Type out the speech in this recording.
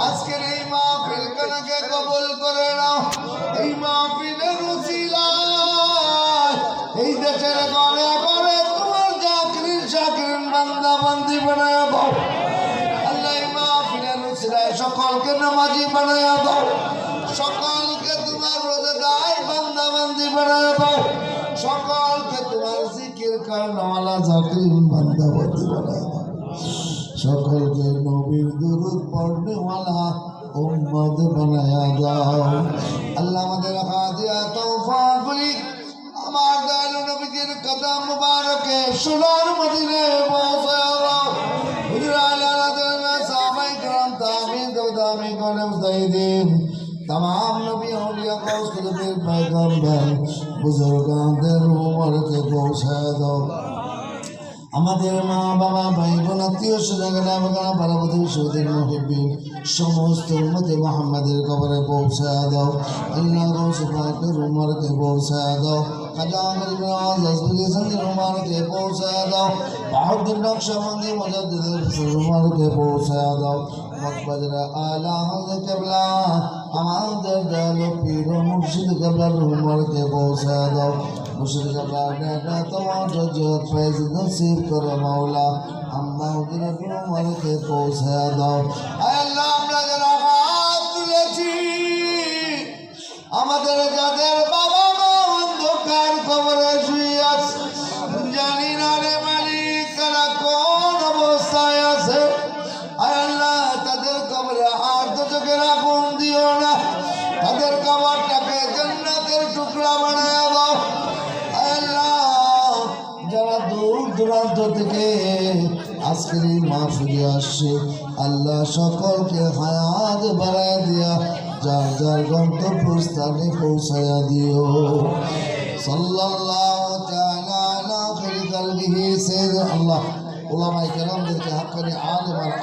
আজকের এই মাহফিল কানাকে কবুল করে নাও। এই মাহফিলের উসিলায় এই দেশের ঘরে ঘরে তোমার জাকির শাকির বান্দা বান্দি বানায়া দাও আল্লাহ। এই মাহফিলের উসিলায় সকলকে নামাজি বানায়া দাও, সকলকে তোমার রোজাদার বান্দা বান্দি বানায়া দাও, সকলকে তোমার জিকির করনেওয়ালা জাকির বান্দা বান্দি বানায়া দাও, সকলকে নবীর দুরূদ পড়নেওয়ালা উম্মত বানায়া দাও আল্লাহ। আমাদের হাদিয়া তওফিক করি আমার দয়ালু নবীজির কদম মুবারকে সোনার মদিনে পৌঁছায়া দাও। হুজুর আলা রাদিনা সাহাবায়ে کرام তাবিঈন তাবিঈন কোন মুস্তাহিদিন तमाम नबी औलिया गौस कुतुब पैगंबर बुजुर्गानদের উমরকে পৌঁছায়া দাও। আমাদের মা বাবা ভাই বোন আত্মীয় স্বজনেরা বাগানা পার্বতী সৌদের মুহিব্বিন সমস্ত উম্মতে মুহাম্মাদের কবরে পৌঁছায়া দাও আল্লাহ। গৌস পাকের উমরকে পৌঁছায়া দাও, খাজা আমির বিন আজমি সঙ্গে উমরকে পৌঁছায়া দাও, বাহাউদ্দিন নকশবন্দি মুজাদ্দিদের উমরকে পৌঁছায়া দাও। মকবরা আলা হযরত কিবলা আমাদের দয়ালু পীর ও মুর্শিদ কিবলার উমরকে পৌঁছায়া দাও। মুর্শিদ কিবলার নেতা তোমার জগৎ ফয়েজ নসিব করো মাওলা। আম্মা হুজুরের উমরকে পৌঁছায়া দাও। আয় আল্লাহ, আমরা যারা হাত তুলেছি আমাদের যাদের বাবা মা অন্ধকার কবরে শুয়ে আছে, জানি না রে মালিক তারা কোন অবস্থায় আছে। আয় আল্লাহ, তাদের কবরে আর দুচোখের আগুন দিও না, তাদের কবরটাকে জান্নাতের টুকরা বানায়া দাও। আয় আল্লাহ, যারা দূর দূরান্ত থেকে আজকের এই মাহফিলে আসছে আল্লাহ সকলকে হায়াত বাড়ায় দিয়া যার যার গন্তব্যস্থানে পৌঁছায়া দিও। সাল্লাল্লাহু তাআলা আলা খাইরি খালকিহি সাইয়্যিদিনা আল্লাহ। উলামায়ে কেরামদেরকে হাক্কানি আলেম আর